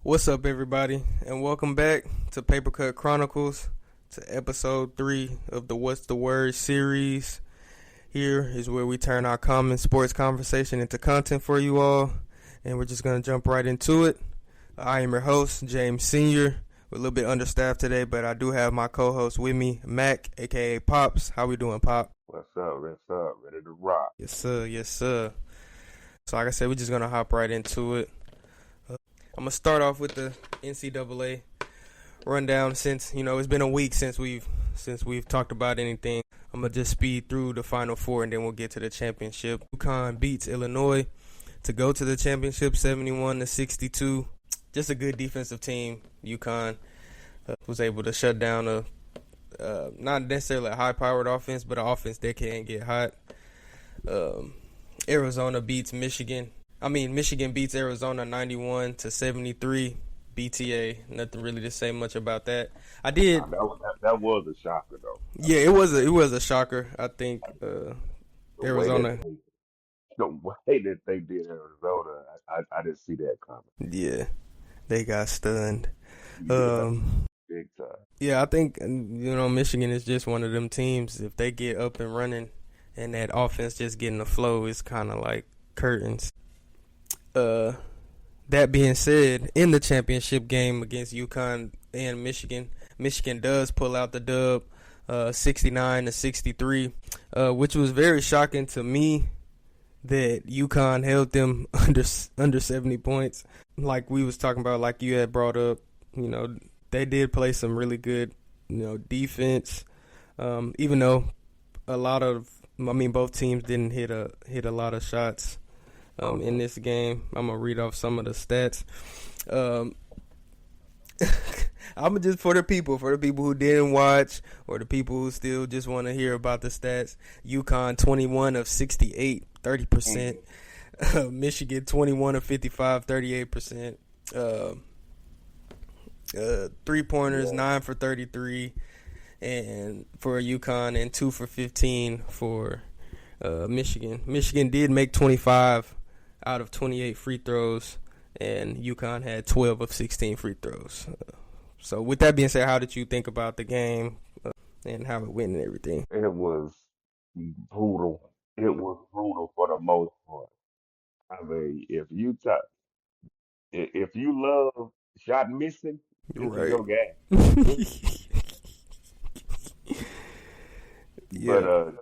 What's up, everybody, and welcome back to Paper Cut Chronicles, to episode 3 of the What's the Word series. Here is where we turn our common sports conversation into content for you all, and we're just going to jump right into it. I am your host, James Sr. We're a little bit understaffed today, but I do have my co-host with me, Mac, a.k.a. Pops. How we doing, Pop? What's up? Ready to rock. Yes, sir. Yes, sir. So like I said, we're just going to hop right into it. I'm going to start off with the NCAA rundown since, it's been a week since we've talked about anything. I'm going to just speed through the Final Four and then we'll get to the championship. UConn beats Illinois to go to the championship 71-62. Just a good defensive team. UConn was able to shut down not necessarily a high-powered offense, but an offense that can get hot. Arizona beats Michigan. Michigan beats Arizona 91-73. BTA. Nothing really to say much about that. I did. That was a shocker, though. Yeah, it was a shocker. I think Arizona. The way that they did Arizona, I didn't see that coming. Yeah, they got stunned. Big time. Yeah, I think Michigan is just one of them teams. If they get up and running, and that offense just getting the flow, it's kind of like curtains. That being said, in the championship game against UConn and Michigan does pull out the dub, 69-63, which was very shocking to me that UConn held them under 70 points. Like we was talking about, like you had brought up, they did play some really good, defense. Even though both teams didn't hit a lot of shots. In this game, I'm gonna read off some of the stats. I'm just for the people who didn't watch, or the people who still just want to hear about the stats. UConn 21 of 68, 30%. Michigan 21 of 55, 38%. 3-pointers 9 for 33, and for UConn, and 2 for 15 for Michigan. Michigan did make 25 out of 28 free throws, and UConn had 12 of 16 free throws. So with that being said, how did you think about the game and how it went and everything? It was brutal. It was brutal for the most part. If you love shot missing, this is your game. Yeah. But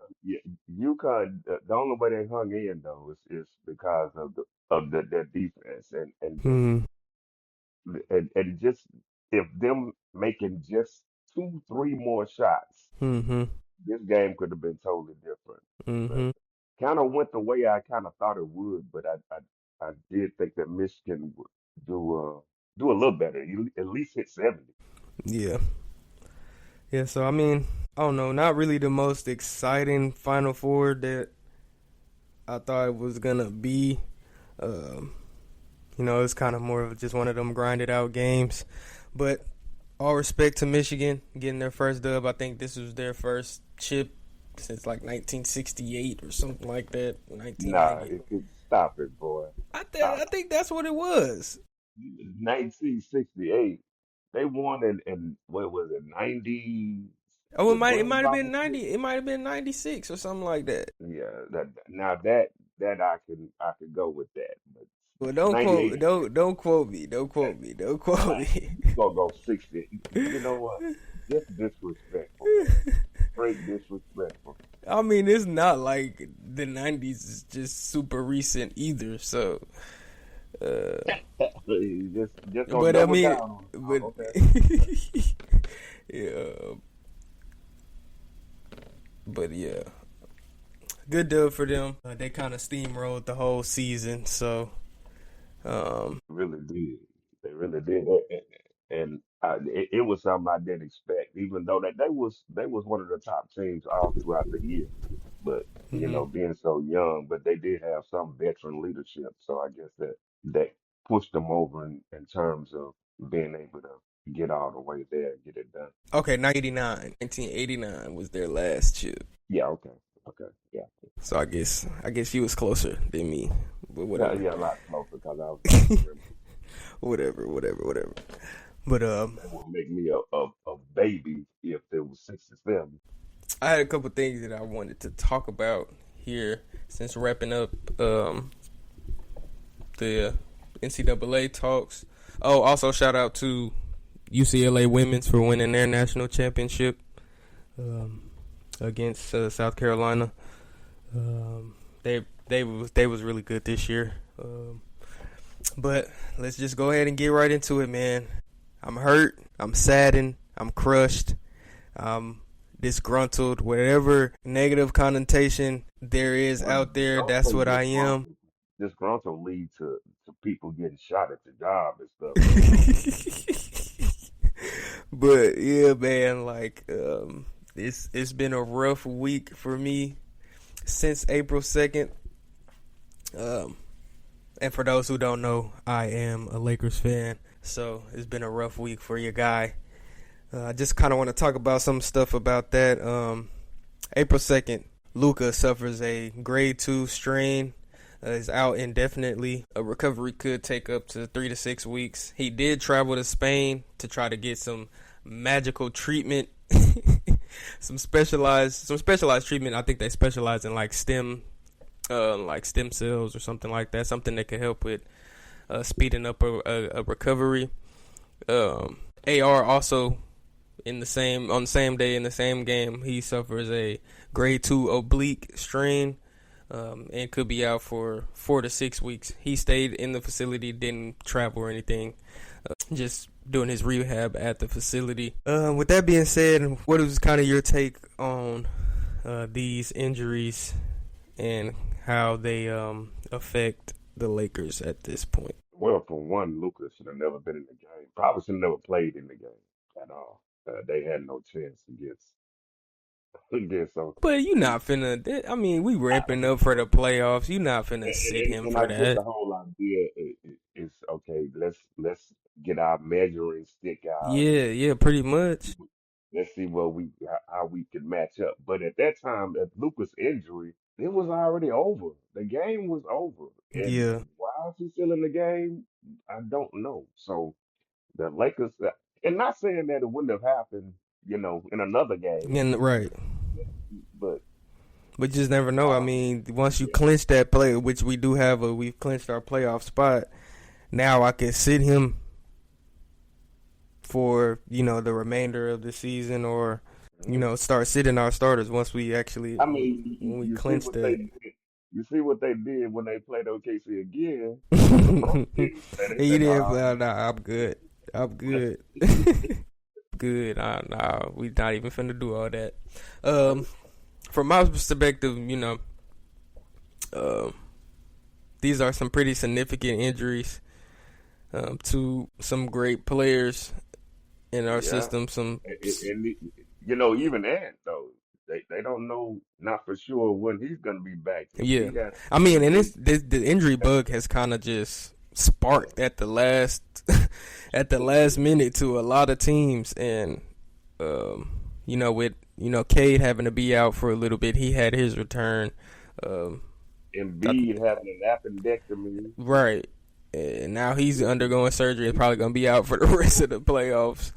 UConn, the only way they hung in though is because of their defense and just if them making just 2-3 more shots, this game could have been totally different. Kind of went the way I kind of thought it would, but I did think that Michigan would do a little better, at least hit 70. Yeah. Yeah, so I don't know, not really the most exciting Final Four that I thought it was gonna be. It's kind of more of just one of them grinded out games. But all respect to Michigan getting their first dub. I think this was their first chip since like 1968 or something like that. Nah, stop it, boy. I think that's what it was. 1968. They won in what was it, 90? Oh, it might have been 90. It might have been 96 or something like that. Yeah, that I could go with that. But well, don't quote me. You gonna go 60? You know what? Just disrespectful. Straight disrespectful. It's not like the 90s is just super recent either. So. Just but down. But Okay. yeah, but yeah, good dub for them. They kind of steamrolled the whole season, so really did. They really did, and it was something I didn't expect. Even though that they was one of the top teams all throughout the year, but being so young, but they did have some veteran leadership, so I guess that pushed them over in terms of being able to get all the way there and get it done. Okay, 1989 was their last chip. Yeah, okay, yeah. So I guess you was closer than me, but whatever. Yeah, a lot closer because I was. whatever. But That would make me a baby if there was 67. I had a couple things that I wanted to talk about here since wrapping up the NCAA talks. Oh, also shout out to UCLA women's for winning their national championship against South Carolina. They was really good this year. But let's just go ahead and get right into it, man. I'm hurt. I'm saddened. I'm crushed. I'm disgruntled. Whatever negative connotation there is out there, that's what I am. Disgruntled lead to people getting shot at the job and stuff. But yeah, man, like it's been a rough week for me since April 2nd. And for those who don't know, I am a Lakers fan, so it's been a rough week for your guy. I just kind of want to talk about some stuff about that. April 2nd, Luka suffers a grade 2 strain. Is out indefinitely. A recovery could take up to 3 to 6 weeks. He did travel to Spain to try to get some magical treatment, some specialized treatment. I think they specialize in like stem cells or something like that. Something that could help with speeding up a recovery. AR also on the same day in the same game, he suffers a grade 2 oblique strain. And could be out for 4 to 6 weeks. He stayed in the facility, didn't travel or anything, just doing his rehab at the facility. With that being said, what is kind of your take on these injuries and how they affect the Lakers at this point? Well, for one, Luka should have never been in the game. Probably should have never played in the game at all. They had no chance against them. But you not finna. I mean, we ramping up for the playoffs. You not finna sit him And for I guess that. the whole idea is okay. Let's get our measuring stick out and Yeah, pretty much. let's see how we can match up. But at that time, at Luka's injury, it was already over. The game was over. And Yeah, why is he still in the game? I don't know. So the Lakers, and not saying that it wouldn't have happened, in another game, and right. but But you just never know. I mean, once you clinch that play, which we do have, we've clinched our playoff spot. Now I can sit him for the remainder of the season, or start sitting our starters once we actually I mean, when we you see clinch what that. they did. You see what they did when they played OKC again. He They said, didn't nah, play. Nah, I'm good. I'm good. Good. Nah, we not even finna do all that. From my perspective, these are some pretty significant injuries to some great players in our yeah. system. Even that though, they don't know, not for sure when he's gonna be back. Yeah, He got I mean, and the injury bug has kind of just sparked at the last minute to a lot of teams, and with Cade having to be out for a little bit, he had his return. Embiid having an appendectomy, Right, and now he's undergoing surgery. It's probably gonna be out for the rest of the playoffs.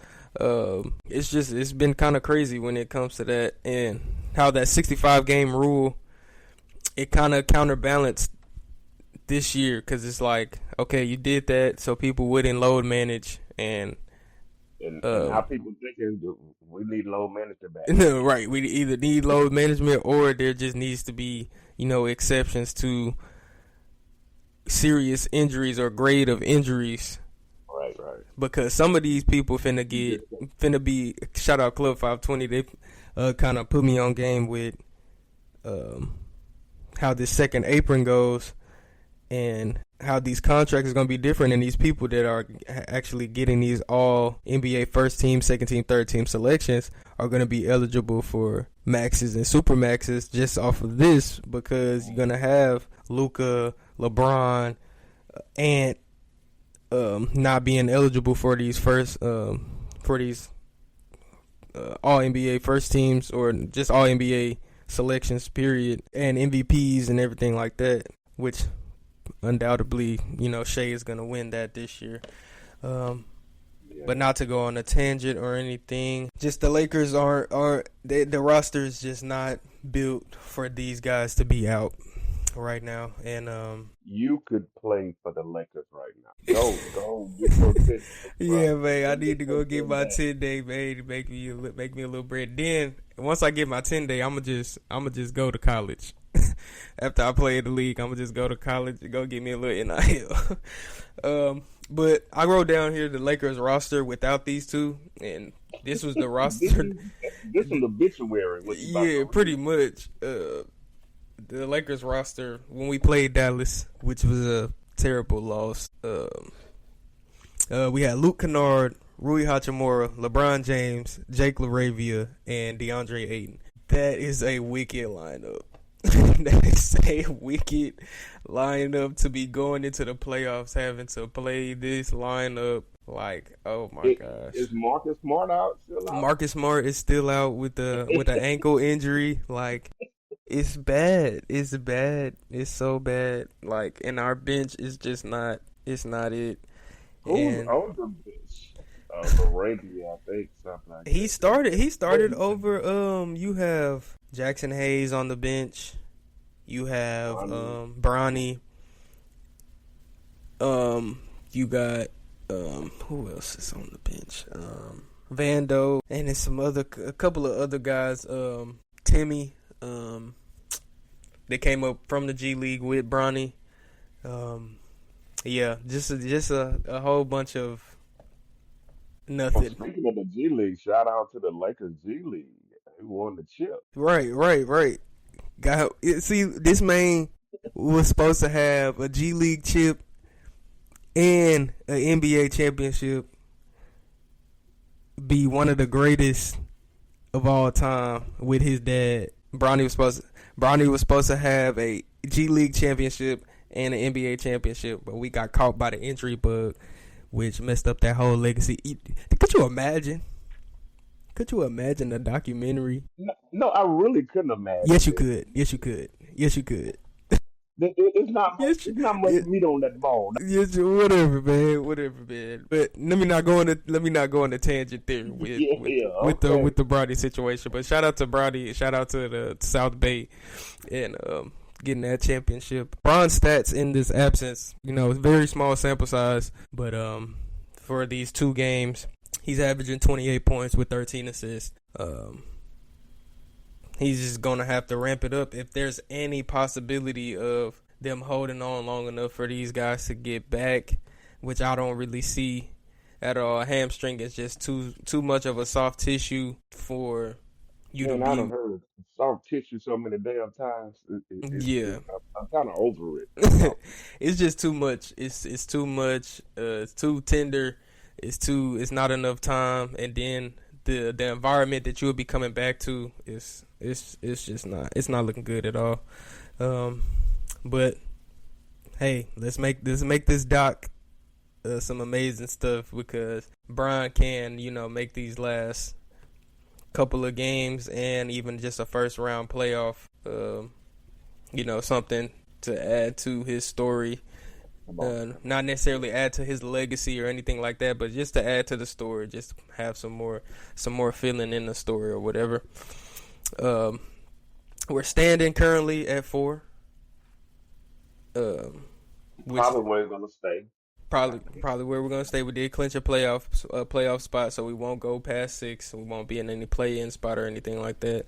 It's been kind of crazy when it comes to that, and how that 65 game rule, it kind of counterbalanced this year, because it's like, okay, you did that so people wouldn't load manage, and now people thinking we need low management back. right, we either need load management or there just needs to be exceptions to serious injuries or grade of injuries. Right. Because some of these people finna be, shout out Club 520, they kind of put me on game with how this second apron goes and how these contracts is going to be different, and these people that are actually getting these all NBA first team, second team, third team selections are going to be eligible for maxes and super maxes just off of this, because you're going to have Luka, LeBron, and not being eligible for these all NBA first teams or just all NBA selections period, and MVPs and everything like that, which undoubtedly, Shea is gonna win that this year. Yeah. But not to go on a tangent or anything. Just the Lakers the roster is just not built for these guys to be out right now. And You could play for the Lakers right now. Go get your 10 days, bro. yeah, man, I Go need get to your go get 10 my days. 10-day, man, to make me a little bread. Then once I get my 10-day, I'ma just go to college. After I play in the league, I'ma just go to college and go get me a little NIL. But I wrote down here the Lakers roster without these two, and this was the This roster. is this is obituary. What you about Yeah, to pretty read? much. The Lakers roster when we played Dallas, which was a terrible loss. We had Luke Kennard, Rui Hachimura, LeBron James, Jake LaRavia, and DeAndre Ayton. That is a wicked lineup. That is a wicked lineup to be going into the playoffs, having to play this lineup. Like, oh my gosh. Is Marcus Smart out still out? Marcus Smart is still out with an ankle injury. Like, it's bad. It's bad. It's so bad. Like, and our bench is just not. It's not it. Who's And on the bench? Arabia, I think, something like he that. started. He started over. You have Jackson Hayes on the bench. You have Bronny. You got who else is on the bench? Vando, and then a couple of other guys. Timmy. They came up from the G League with Bronny. Yeah, just a whole bunch of Well, nothing. speaking of the G League, shout out to the Lakers G League who won the chip. Right. See, this man was supposed to have a G League chip and an NBA championship. Be one of the greatest of all time with his dad. Bronny was supposed to have a G League championship and an NBA championship, but we got caught by the injury bug, which messed up that whole legacy. Could you imagine? Could you imagine a documentary? No, I really couldn't imagine. Yes, you it. could. Yes, you could. Yes, you could. It's not much. Yes, It's not much meat on that bone. yes, whatever, man. But let me not go on a tangent there with the Brody situation. But shout out to Brody. Shout out to the South Bay and getting that championship. Bron's stats in this absence, very small sample size, but for these 2 games, he's averaging 28 points with 13 assists. He's just going to have to ramp it up if there's any possibility of them holding on long enough for these guys to get back, which I don't really see at all. A hamstring is just too much of a soft tissue for you Man, to I be. done heard soft tissue so many damn times. Yeah. I'm kind of over it. It's just too much. It's too much. It's too tender. It's not enough time, and then the environment that you'll be coming back to is just not. It's not looking good at all. But hey, let's make this doc some amazing stuff, because Brian can make these last couple of games and even just a first round playoff. Something to add to his story. Not necessarily add to his legacy or anything like that, but just to add to the story, just have some more feeling in the story or whatever. We're standing currently at 4. Which Probably where he's gonna stay. probably where we're gonna stay. We did clinch a playoff spot, so we won't go past 6. We won't be in any play-in spot or anything like that.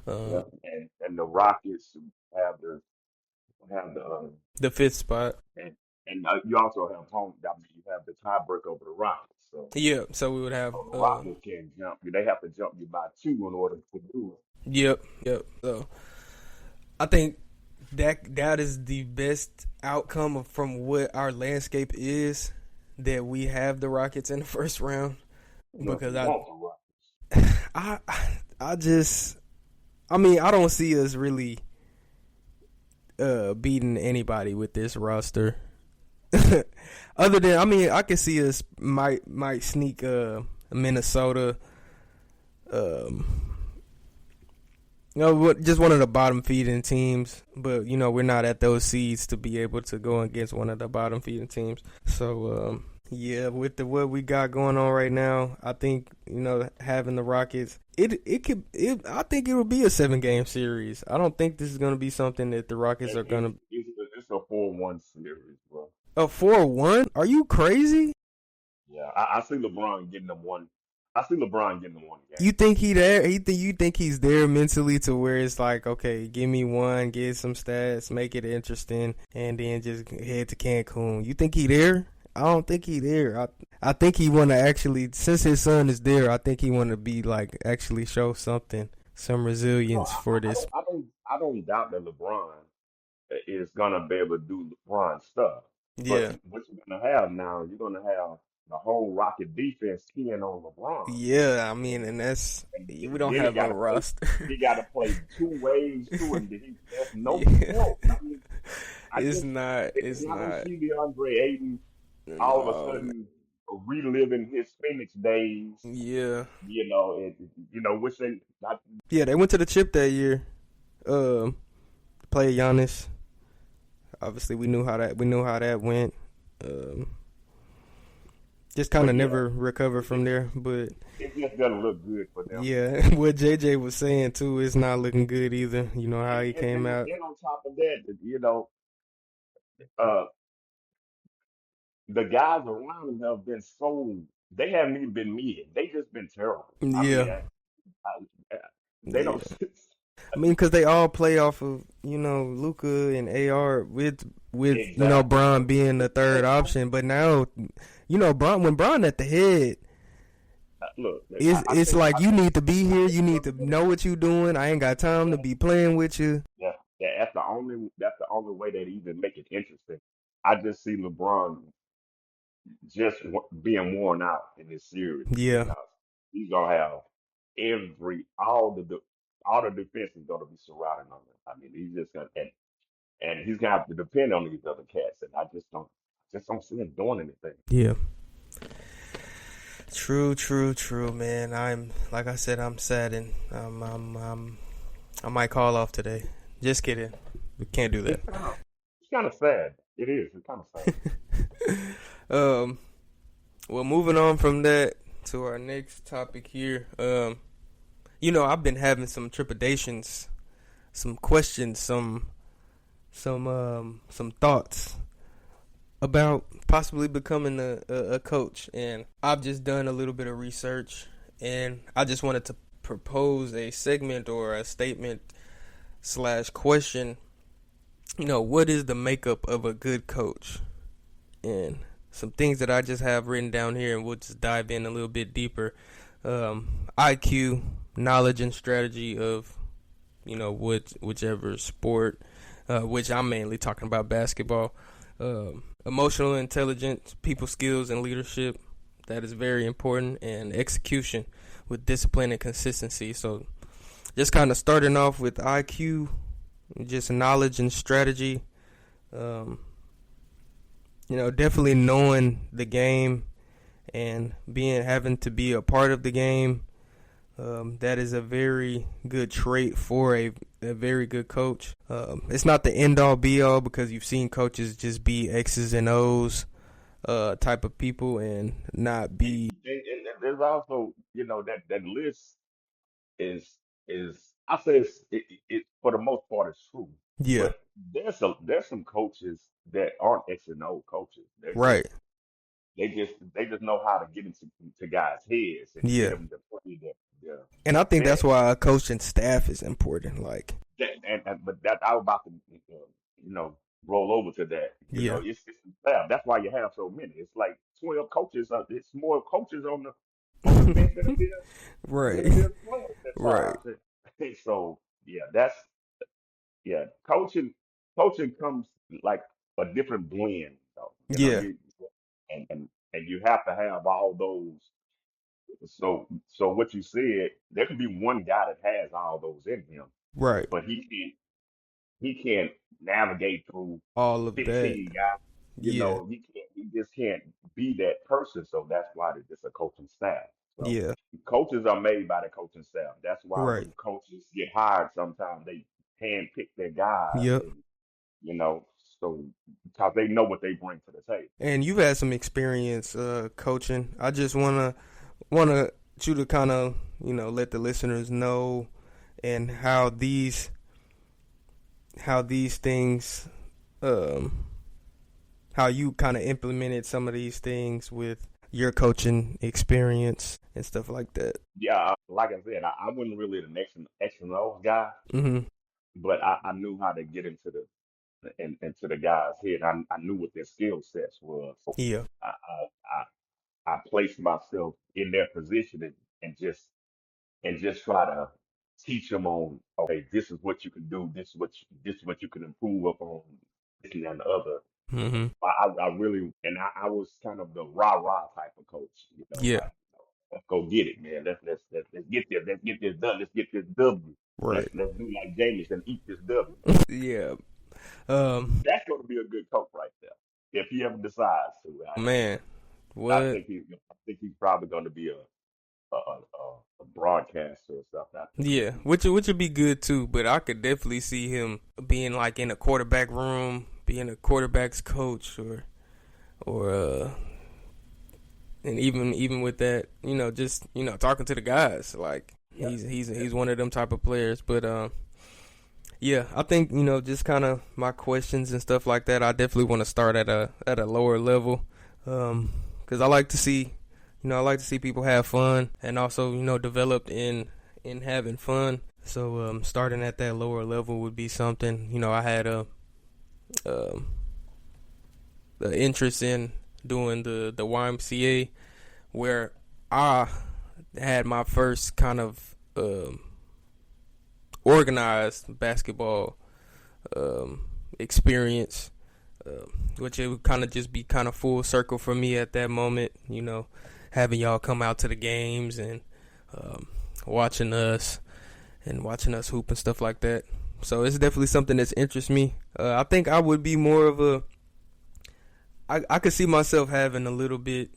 Yeah. And the Rockets have The 5th spot. and you also have home. I mean, you have the tiebreak over the Rockets. So Yeah, so we would have. the Rockets can't jump you. They have to jump you by 2 in order to do it. Yep. So I think that is the best outcome from what our landscape is, that we have the Rockets in the first round, because I don't see us really beating anybody with this roster. Other than, I can see us might sneak Minnesota. Just one of the bottom feeding teams, but we're not at those seeds to be able to go against one of the bottom feeding teams. So yeah, with what we got going on right now, I think having the Rockets, I think it will be a 7 game series. I don't think this is going to be something that the Rockets It, are it's going to. it's a 4-1 series, bro. A 4-1? Are you crazy? Yeah, I see LeBron getting them one. I see LeBron getting them one You game. think he there? You think he's there mentally to where it's like, okay, give me one, get some stats, make it interesting, and then just head to Cancun. You think he there? I don't think he there. I think he want to actually, since his son is there, I think he want to be like actually show something, some No, resilience for this. I don't doubt that LeBron is gonna be able to do LeBron stuff. But Yeah, what you're gonna have now, you're gonna have the whole Rocket defense keying on LeBron, yeah. I mean, and, and that's and we don't then he have got a to play. roster. He got to play two ways too, and there's no Yeah, help. I mean, I it's just not. It's I don't not. see DeAndre Ayton all of a No. sudden reliving his Phoenix days. Yeah, Wishing not. yeah. They went to the chip that year. Um, play Giannis. Obviously, we knew how that went. Um, just kind But of yeah, never recovered from it, there. But it just doesn't look good for them. yeah, what JJ was saying too is not looking good either. You know how And, he and, came and out. then on top of that, uh, the guys around him have been so they haven't even been mid. They just been terrible. I mean, Yeah, I, they don't yeah. I mean, because they all play off of Luca and AR with exactly. Bron being the third option. But now Bron when Bron at the head. Look, It's like you need to be I here. think You need look, to know what you're doing. I ain't got time to yeah, be playing with you. yeah, yeah, that's the only way that even make it interesting. I just see LeBron just being worn out in this series Yeah, because he's gonna have all the defense is gonna be surrounding on him. I mean, he's just gonna and he's gonna have to depend on these other cats, and I just don't see him doing anything. yeah. True, true, true, man. I'm like I said, I'm saddened. I might call off today. Just kidding. We can't do that. It's kind of sad. It is. It's kind of sad. um. Well, moving on from that to our next topic here. I've been having some trepidations, some questions, some thoughts about possibly becoming a coach, and I've just done a little bit of research, and I just wanted to propose a segment or a statement slash question. What is the makeup of a good coach? And some things that I just have written down here, and we'll just dive in a little bit deeper. IQ, knowledge and strategy of whichever sport, which I'm mainly talking about basketball. Emotional intelligence, people skills, and leadership. That is very important, and execution with discipline and consistency. So, just kind of starting off with IQ, just knowledge and strategy. Definitely knowing the game and having to be a part of the game. That is a very good trait for a very good coach. It's not the end all be all because you've seen coaches just be X's and O's type of people and not be. And there's also, that list is I say it for the most part it's true, Yeah, but there's some coaches that aren't X and O coaches. right. They just know how to get into to guys' heads and get Yeah. them to play their And I think that's best. why a coaching staff is important. Like, But that I was about to, roll over to that. yeah. It's the staff. That's why you have so many. It's like 12 coaches. It's more coaches on the bench than Right. it is players at Right. times. And so yeah, that's yeah. Coaching comes like a different blend, though. Yeah. And you have to have all those. So what you said, there could be one guy that has all those in him, Right. but he can't navigate through All of that. 15 guys. Yeah. He just can't be that person. So that's why it's a coaching staff. So Yeah. coaches are made by the coaching staff. That's why Right. when coaches get hired, sometimes they hand pick their guys, Yep. and you know, so because they know what they bring to the table. And you've had some experience coaching. I just wanna you to kind of let the listeners know and how these things um how you kind of implemented some of these things with your coaching experience and stuff like that. Yeah, like I said, I wasn't really the next X and O guy, Mhm. but I knew how to get into into the guys' head. I knew what their skill sets were. So Yeah. I, I placed myself in their position and just try to teach them on, okay, this is what you can do, this is what you can improve upon, this and the other. Mhm. I really, and I was kind of the rah rah type of coach, Yeah. like, let's go get it, man. Let's get this, let's get this done, let's get this W. Right. Let's do like James and eat this W. Yeah. Um. That's going to be a good coach right there if he ever decides to. Man. I What? think I think he's probably going to be a broadcaster or something. I think. Yeah. Which would be good too. But I could definitely see him being like in a quarterback room, being a quarterback's coach, or and even with that, just talking to the guys. Like Yeah, he's one of them type of players. But yeah, I think just kind of my questions and stuff like that. I definitely want to start at a lower level, because I like to see, people have fun and also developed in having fun. So starting at that lower level would be something. I had um, a interest in doing the YMCA, where I had my first kind of organized basketball experience, which it would kind of just be kind of full circle for me at that moment, having y'all come out to the games and um, watching us hoop and stuff like that. So it's definitely something that's interests me. I think I would be more of I could see myself having a little bit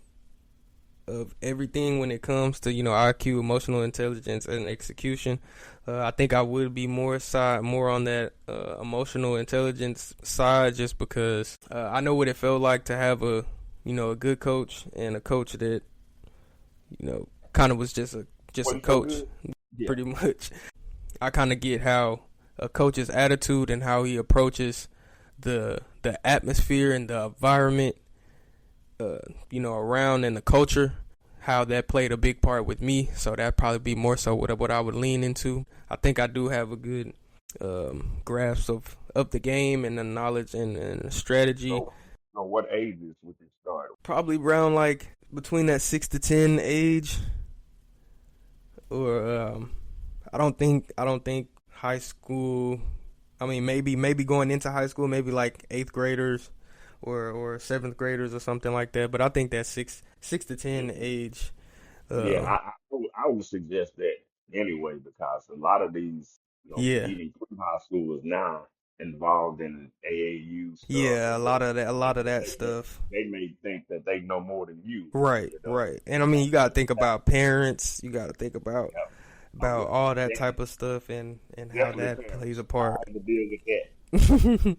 of everything when it comes to IQ, emotional intelligence, and execution. I think I would be more on that emotional intelligence side, just because I know what it felt like to have a good coach and a coach that kind of was just a wasn't so coach, good. Yeah, pretty much. I kind of get how a coach's attitude and how he approaches the atmosphere and the environment around, and the culture, how that played a big part with me. So that'd probably be more so what I would lean into. I think I do have a good grasp of the game and the knowledge and strategy. so what ages would you start? Probably around like between that 6 to 10 age, or I don't think high school. I mean, maybe going into high school, maybe like eighth graders or seventh graders or something like that. But I think that six to ten age. Yeah, Uh, I would suggest that anyway because a lot of these, yeah, even high schoolers now involved in AAU stuff yeah, or a lot whatever, of that, a lot of that they, they, stuff. they may think that they know more than you, Right, right. And I mean, you gotta think about parents. You gotta think about Yeah. Oh about yeah, all that type definitely, of stuff and how definitely that plays parents. a I part. had to deal with that.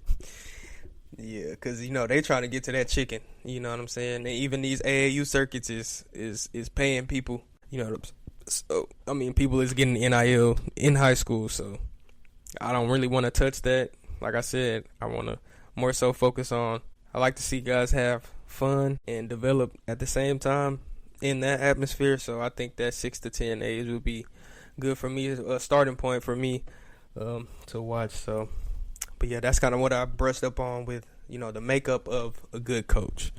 Yeah, because they trying to get to that chicken. You know what I'm saying? And even these AAU circuits is paying people. So I mean, people is getting NIL in high school. So I don't really want to touch that. Like I said, I want to more so focus on. I like to see guys have fun and develop at the same time in that atmosphere. So I think that 6 to 10 age would be good for me, a starting point for me to watch. So. But yeah, that's kind of what I brushed up on with, the makeup of a good coach.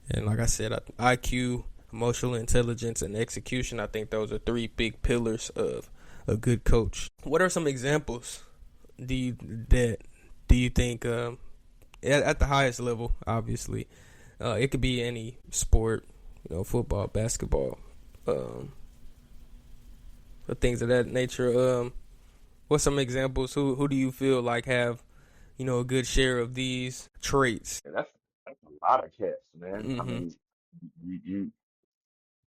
And like I said, IQ, emotional intelligence, and execution, I think those are three big pillars of a good coach. What are some examples do you think at the highest level, obviously, it could be any sport, football, basketball, or things of that nature. What's some examples? Who do you feel like have a good share of these traits? And that's a lot of cats, man. I Hmm. mean, you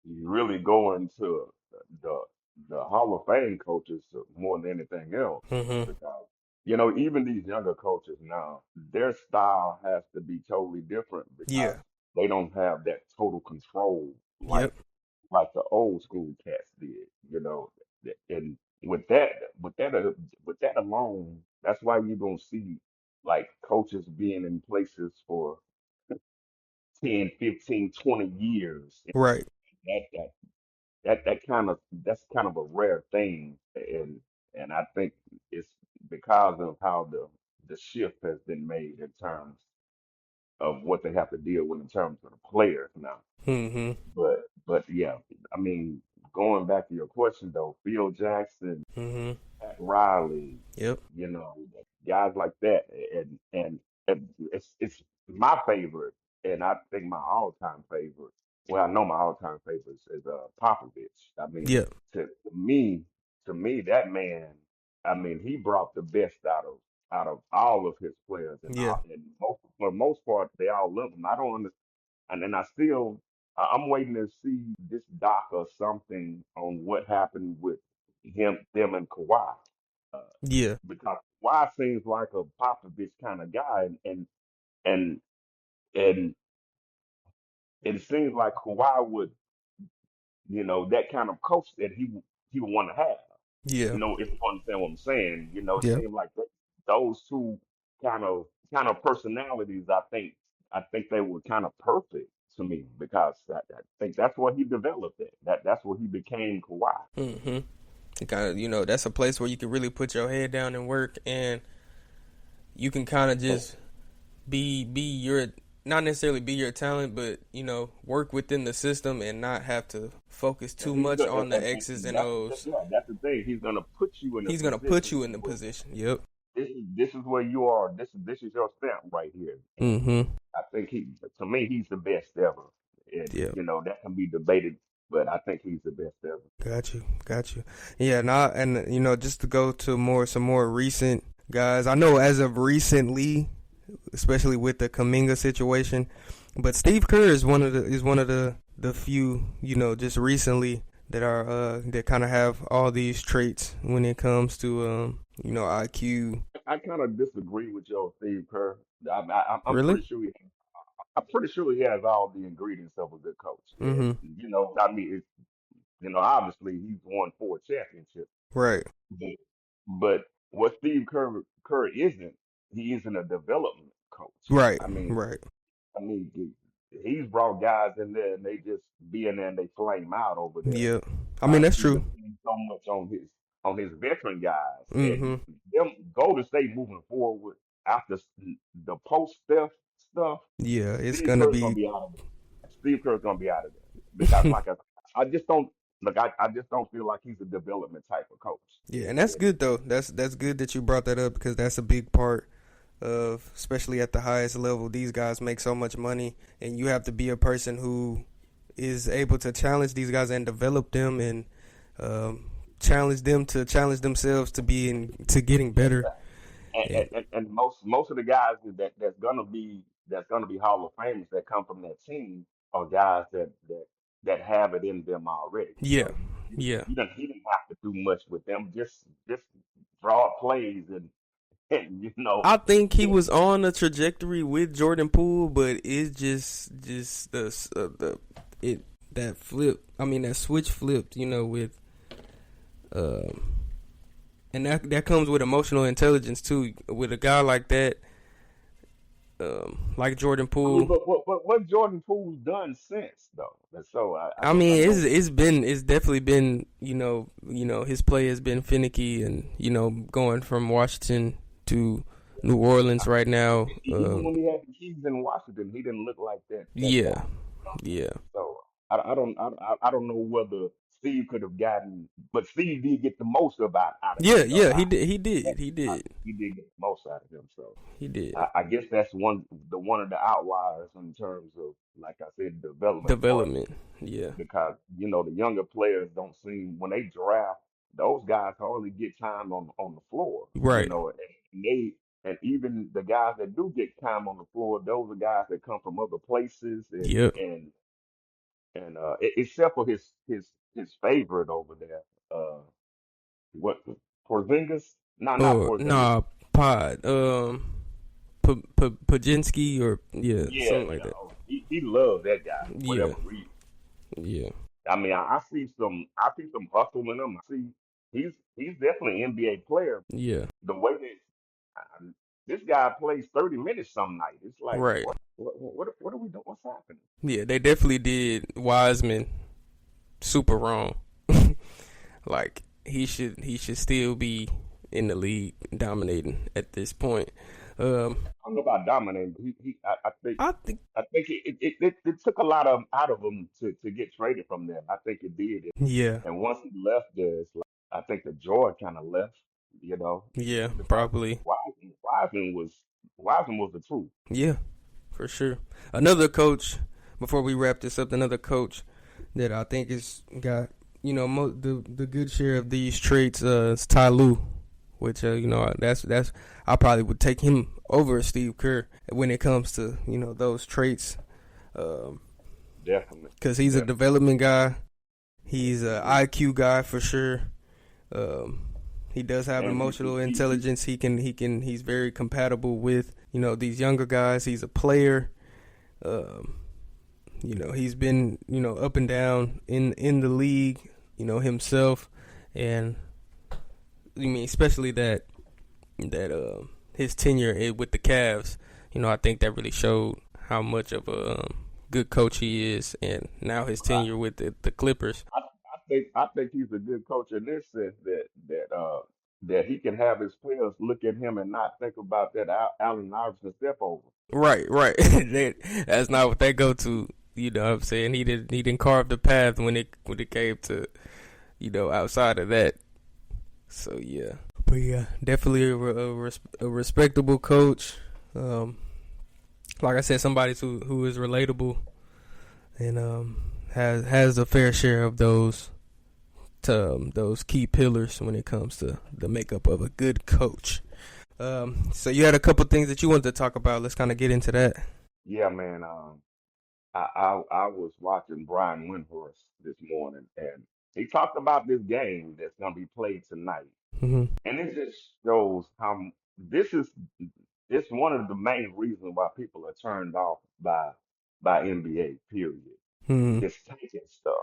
you really go into the the Hall of Fame coaches more than anything else Mhm. because even these younger coaches now, their style has to be totally different because Yeah. they don't have that total control Yep. like the old school cats did. And with that with that alone, that's why you're gonna see like coaches being in places for 10, 15, 20 years. Right. That that that's kind of a rare thing, and I think it's because of how the shift has been made in terms of what they have to deal with in terms of the players now. Mhm. But yeah, I mean, going back to your question though, Phil Jackson, Mhm. Pat Riley, Yep. you know, guys like that, and it's my favorite, and I think my all time favorite. Well, I know my all time favorite is Popovich. I mean, Yep. to me, that man, I mean, he brought the best out of all of his players, Yeah. and for the most part, they all love him. I don't understand, and then I'm waiting to see this doc or something on what happened with them and Kawhi. Uh, Yeah. because Kawhi seems like a Popovich kind of guy, and and it seems like Kawhi would, that kind of coach that he would want to have. Yeah. If you understand what I'm saying, it Yep. seems like those two kind of personalities. I think they were kind of perfect to me because I think that's what he developed at. That's what he became Kawhi. Mhm. It kind of, that's a place where you can really put your head down and work, and you can kind of just be your, not necessarily be your talent, but work within the system and not have to focus And too he's much good. on the X's and O's. That's the thing. He's gonna put you in a He's gonna put position you in the where position. Yep. this is where you are. This is your stamp right here. And Mhm. I think to me, he's the best ever. And Yep. that can be debated, but I think he's the best ever. Got you. Got you. Yeah. Now, and just to go to some more recent guys. I know as of recently, especially with the Kaminga situation. But Steve Kerr is one of the few, just recently that are that kind of have all these traits when it comes to IQ. I kind of disagree with Joe Steve Kerr. I'm Really? pretty sure I'm pretty sure he has all the ingredients of a good coach. And Mhm. I mean, obviously he's won 4 championships. Right. But, but what Steve Kerr isn't, he isn't a development coach. Right. I mean, Right. I mean, he's brought guys in there and they just be in there and they flame out over there. Yeah. I mean, that's He true. depends so much on his veteran guys and Mhm. them Golden State moving forward after the post Steph stuff. Yeah. It's Steve gonna Kerr's gonna be. be out of there. Steve Kerr's gonna be out of there because, like I just don't look. I just don't feel like he's a development type of coach. Yeah, and that's good though. That's good that you brought that up because that's a big part of, especially at the highest level, these guys make so much money, and you have to be a person who is able to challenge these guys and develop them and challenge them to challenge themselves to to getting better. And And most of the guys that's gonna be Hall of Famers that come from that team are guys that have it in them already. yeah, So yeah. he didn't have to do much with them. Just draw up plays and I think he was on a trajectory with Jordan Poole, but it's just the it that flip. I mean that switch flipped. With um and that comes with emotional intelligence too. With a guy like that, like Jordan I mean, Poole, but what Jordan Poole's done since though? And so I I mean, know it's definitely been his play has been finicky, and going from Washington to New Orleans right now. even when he had the keys in Washington, he didn't look like that Yeah, guy. yeah, So I don't know whether Steve could have gotten, but Steve did get the most out of yeah, him though. yeah. He I, did, he did get the most out of him. So he did. I guess that's one of the outliers in terms of, like I said, development part Development. Yeah, because the younger players don't seem when they draft those guys hardly get time on the floor. right. And they and even the guys that do get time on the floor, those are guys that come from other places Yep. and except for his favorite over there, uh, what Porzingis? No, not Porzingis. Nah, Pod. Pajinski or yeah, Yeah, something like yeah. that. Oh, he loves that guy for Yeah, whatever reason. yeah, I mean, I see some hustle in him. I see he's definitely an NBA player. yeah. The way that this guy plays 30 minutes some night, it's like Right. what are we doing? What's happening? Yeah, they definitely did Wiseman super wrong. Like he should still be in the league dominating at this point. Um, I don't know about dominating, but I think I think it took a lot of out of him to get traded from them. I think it did. yeah, And once he left there, it's like I think the joy kind of left, you know, yeah, because probably. Wiseman was the truth. Yeah, for sure. Another coach before we wrap this up, another coach that I think has got the good share of these traits is Ty Lue, which that's I probably would take him over Steve Kerr when it comes to those traits, because Definitely, he's a definitely. development guy. He's a Hmm. IQ guy for sure. Um, he does have And emotional intelligence. He's very compatible with these younger guys. He's a player. Um, he's been up and down in the league himself, and I mean especially that his tenure with the Cavs. I think that really showed how much of a good coach he is, and now his I, tenure with the Clippers. I think he's a good coach in this sense that he can have his players look at him and not think about that Allen Iverson step over. Right, right. That's not what they go to. You know what I'm saying? He didn't carve the path when it came to outside of that. So yeah, but yeah, definitely a respectable coach. Um, like I said, somebody who is relatable and has a fair share of those key pillars when it comes to the makeup of a good coach. So you had a couple things that you wanted to talk about. Let's kind of get into that. Yeah, man. I was watching Brian Windhorst this morning, and he talked about this game that's going to be played tonight, Hmm. and it just shows how this is it's one of the main reasons why people are turned off by NBA. Period. Hmm. This tanking stuff.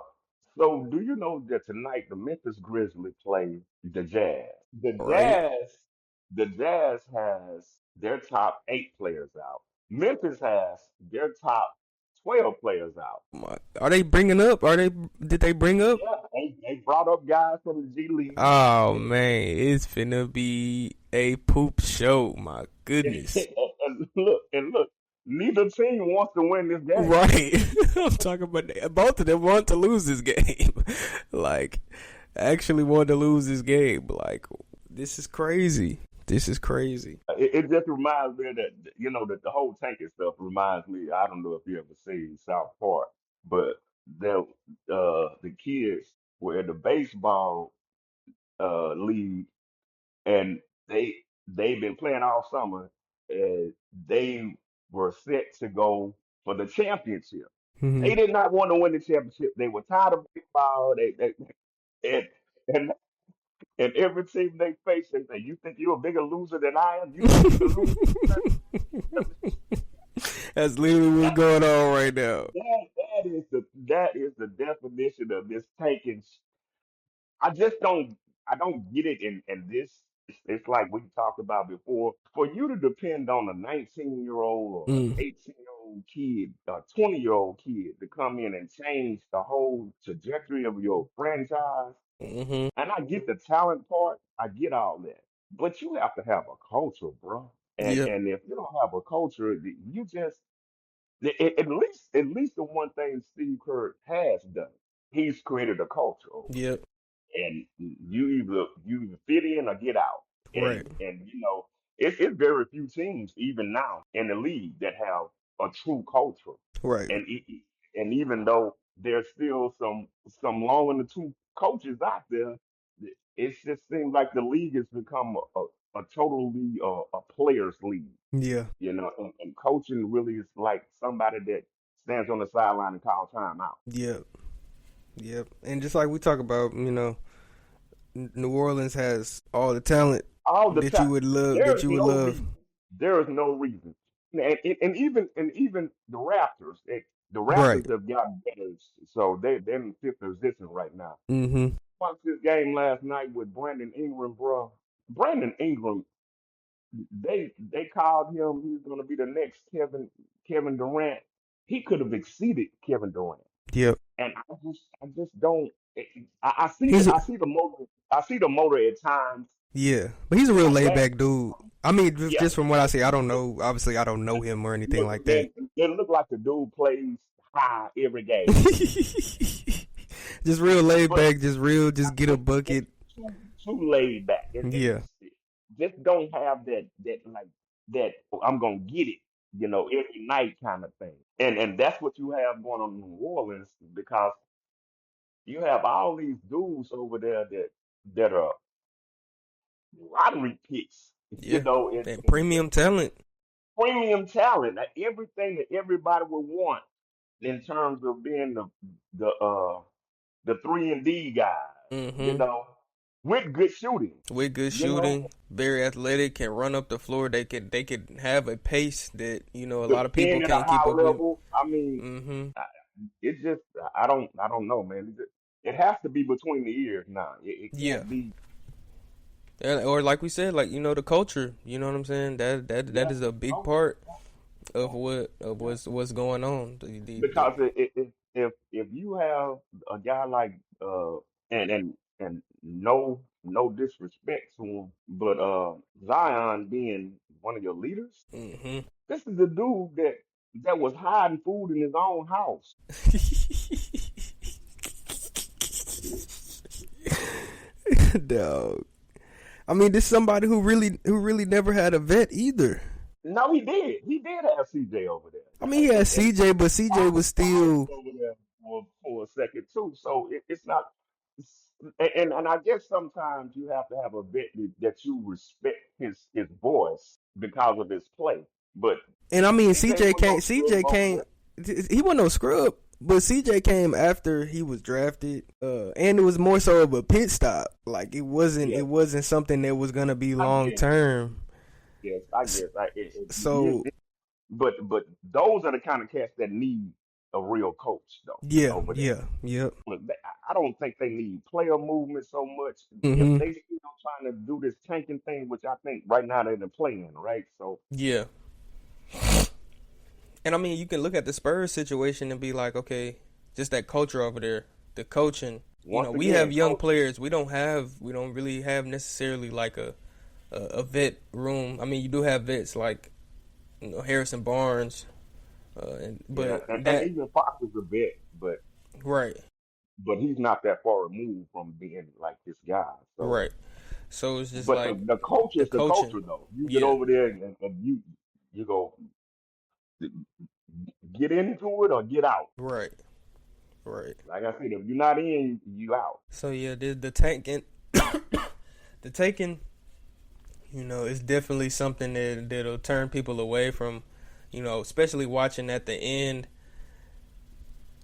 So, do you know that tonight the Memphis Grizzlies play the Jazz? The Right? Jazz, the Jazz has their top 8 players out. Memphis has their top 12 players out. Are they bringing up? Did they bring up? Yeah, they brought up guys from the G League. Oh And, man, it's finna be a poop show. My goodness. and look, neither team wants to win this game. Right. I'm talking about both of them want to lose this game. Like, actually want to lose this game. Like, this is crazy. This is crazy. It just reminds me that that the whole tanking stuff reminds me. I don't know if you ever seen South Park, but the kids were in the baseball league, and they they've been playing all summer, and they were set to go for the championship. Hmm. They did not want to win the championship. They were tired of baseball. And and and every team they face, they say, "You think you're a bigger loser than I am? You think you can lose to me?" That's literally what's That, going on right now. that is the definition of this taking. I just don't get it in this. It's like we talked about before. For you to depend on a 19-year-old or an Mm. 18-year-old kid, a 20-year-old kid to come in and change the whole trajectory of your franchise, Hmm. and I get the talent part, I get all that. But you have to have a culture, bro. And Yep. and if you don't have a culture, you just at least the one thing Steve Kerr has done, he's created a culture over there, Yep. and you either fit in or get out. Right. And it's very few teams even now in the league that have a true culture. Right. And even though there's still some long in the tooth coaches out there, it just seems like the league has become a totally a players league. Yeah. And coaching really is like somebody that stands on the sideline and calls timeout. Yep. Yep. And just like we talk about, New Orleans has all the talent All the that you time. would love. There That is you would no love. reason. There is no reason. And even the Raptors, the Right. Raptors have gotten better, so they're in fifth position right now. Mm-hmm. Watched this game last night with Brandon Ingram, bro. Brandon Ingram, they called him. He was going to be the next Kevin Durant. He could have exceeded Kevin Durant, Yep. and I just don't. I see He's the a, I see the motor. I see the motor at times. yeah, but he's a real Like laid last, back dude. I mean, yeah, just from what I see, I don't know. Obviously, I don't know him or anything look, like that. man, it looked like the dude plays high every game. Just real laid But back. Just real. Just get a bucket. too laid back. Yeah. Just don't have that I'm gonna get it, every night kind of thing. And that's what you have going on in New Orleans because you have all these dudes over there that are lottery picks, Yeah. in, And in premium talent. premium talent, like everything that everybody would want in terms of being the 3 and D guys, Mm-hmm. with good shooting, With good you know, shooting, very athletic, can run up the floor. They could have a pace that a lot of people being at a can't keep high up with. level. I mean, Mm-hmm. I- it's just I don't know, man. It has to be between the ears now. It Yeah. can't be. Or like we said, like the culture. You know what I'm saying? That Yeah. is a big Oh, part of what's going on. because if you have a guy like and no disrespect to him, but Zion being one of your leaders, Mm-hmm. this is the dude that was hiding food in his own house. Dog. I mean, this is somebody who really never had a vet either. No, he did. He did have CJ over there. I mean, he had And CJ, but CJ was Paul was still. over there for a second too. So it's not. And I guess sometimes you have to have a vet that you respect his voice because of his play. But And I mean, CJ CJ was no came. scrub CJ over came. there. He wasn't no scrub, but CJ came after he was drafted, and it was more so of a pit stop. Like it wasn't. Yes, It wasn't something that was gonna be I long guess. term. Yes, I guess. So But those are the kind of cats that need a real coach though yeah, over there. yeah, yep. Look, I don't think they need player movement so much. If Mm-hmm. they still trying to do this tanking thing, which I think right now they're playing, right? So Yeah. And I mean, you can look at the Spurs situation and be like, okay, just that culture over there, the coaching. once We have again, young coach, players. We don't really have necessarily like a vet room. I mean, you do have vets like Harrison Barnes, yeah, but and that even Fox is a vet, right, but he's not that far removed from being like this guy. So, right. So it's just but like the coach the is the coaching. culture though. You get Yeah, over there and you go get into it or get out. right, right. Like I said, if you're not in, you out. So yeah, the tanking, the taking. It's definitely something that'll turn people away from, especially watching at the end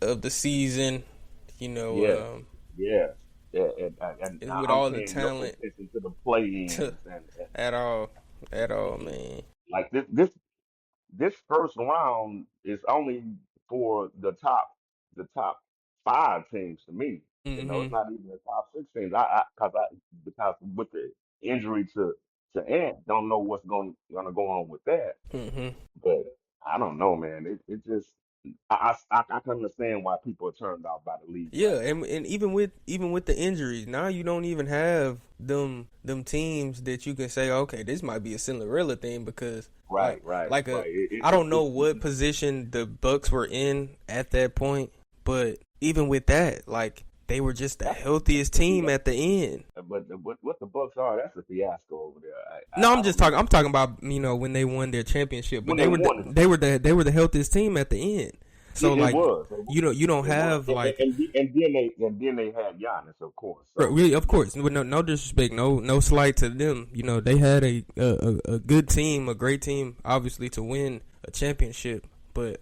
of the season, Yes, yes, yeah, and with I'm all the paying no talent attention to the play-ins to, and at all, man. like this first round is only for the top 5 teams to me. It's Mhm. not even the top 6 teams. Because with the injury to Ant, don't know what's gonna go on with that. Mhm. But I don't know, man. It just I can understand why people are turned off by the league Yeah, right now. and even with the injuries, now you don't even have them teams that you can say, okay, this might be a Cinderella thing because Right, right, like right. I don't know what position the Bucks were in at that point, but even with that, like they were just the That's healthiest see, team at the end. but what the Bucks are, that's a fiasco over there. No, I'm I just don't know talking. I'm talking about when they won their championship, but when they they were won it. they were the healthiest team at the end. So It like was. you don't It was. have like And then they had Giannis, of course. So really, of course, with no disrespect, no slight to them. They had a good team, a great team, obviously to win a championship. But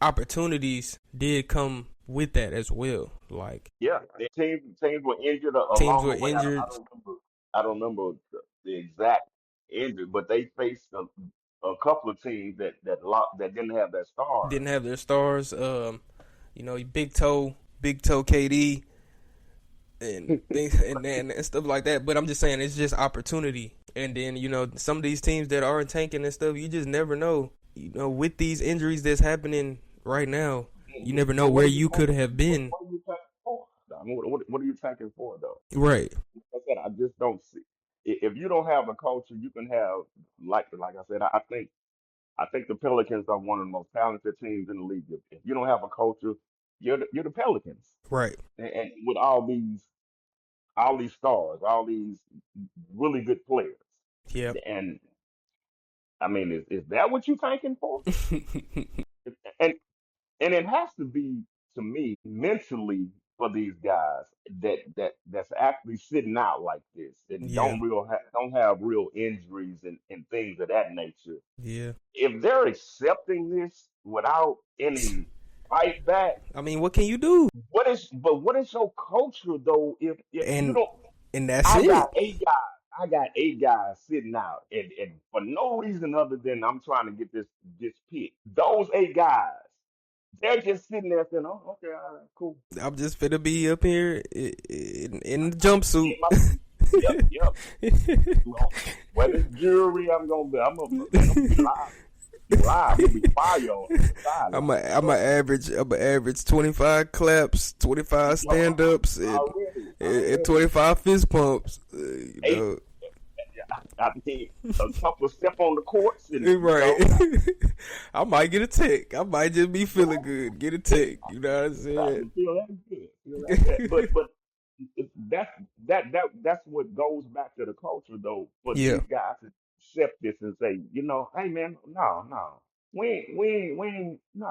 opportunities did come with that as well. Like Yeah, teams were injured teams along were the way. injured, I don't remember the exact injury, but they faced a couple of teams that didn't have that star. didn't have their stars. Big toe KD and things and stuff like that. But I'm just saying it's just opportunity. And then, some of these teams that are tanking and stuff, you just never know. With these injuries that's happening right now, you never know But where you could have been. what are you tanking for? I mean, what are you tanking for though? Right. Like I said, I just don't see. If you don't have a culture, you can have like I said. I think the Pelicans are one of the most talented teams in the league. If you don't have a culture, you're the Pelicans, Right. and with all these stars, all these really good players, Yep. and I mean, is that what you're tanking for? And and it has to be to me mentally for these guys that's actually sitting out like this and Yeah. don't have real injuries and things of that nature. Yeah. If they're accepting this without any fight back, I mean, what can you do? what is your culture though? If you And don't, and that's I it. got 8 guys. I got 8 guys sitting out, and for no reason other than I'm trying to get this pick. Those 8 guys, they're just sitting there saying, "Oh, okay, all right, cool." I'm just finna be up here in the Get jumpsuit. my, yep. Well, whether it's jewelry, I'm gonna be live. I'm gonna be fire on the I'm sideline. a I'm a average 25 claps, 25 stand ups, and Already. 25 fist pumps. Eight, I mean, a couple of step on the courts, and Right. I might get a tick. I might just be feeling good. Get a tick. You know what I'm saying? feel that good, feel like that. But that's what goes back to the culture, though. For Yeah. these guys to accept this and say, hey man, no, no,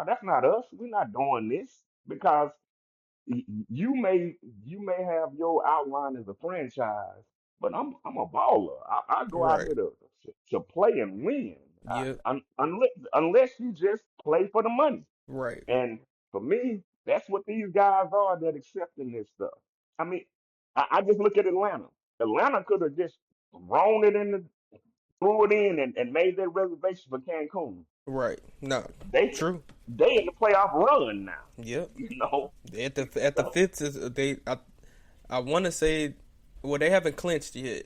that's not us. We're not doing this because you may have your outline as a franchise, but I'm a baller. I go out Right. here to play and win. Yep. Unless you just play for the money. Right. And for me, that's what these guys are that accepting this stuff. I mean, I just look at Atlanta. Atlanta could have just thrown it in threw it in and made their reservation for Cancun. Right. No. They True. they in the playoff run now. Yep. You know. At the fifth is I want to say, well, they haven't clinched yet.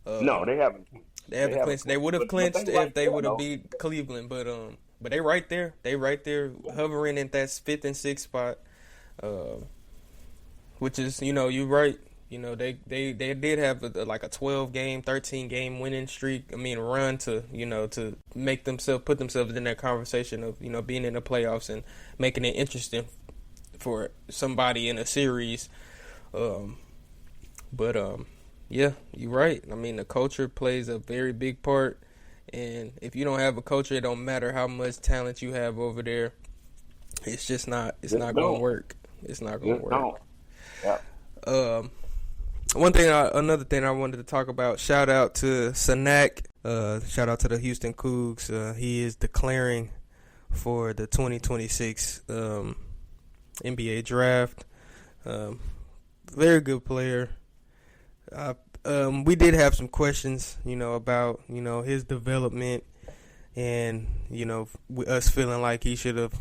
No, they haven't. They haven't clinched. They would have But clinched they if right they there would have though. beat Cleveland, but they right there. They right there hovering in that fifth and sixth spot, uh, which is you're right. They did have like a 12 game, 13 game winning streak. I mean, run to make themselves put themselves in that conversation of being in the playoffs and making it interesting for somebody in a series. Um, but yeah, you're right. I mean, the culture plays a very big part, and if you don't have a culture, it don't matter how much talent you have over there. It's just not. It's Just not gonna don't. work. It's not gonna Just work. don't. Yeah. Um, another thing I wanted to talk about. Shout out to Sanak. Shout out to the Houston Cougs. He is declaring for the 2026 NBA draft. Very good player. We did have some questions, about his development, and us feeling like he should have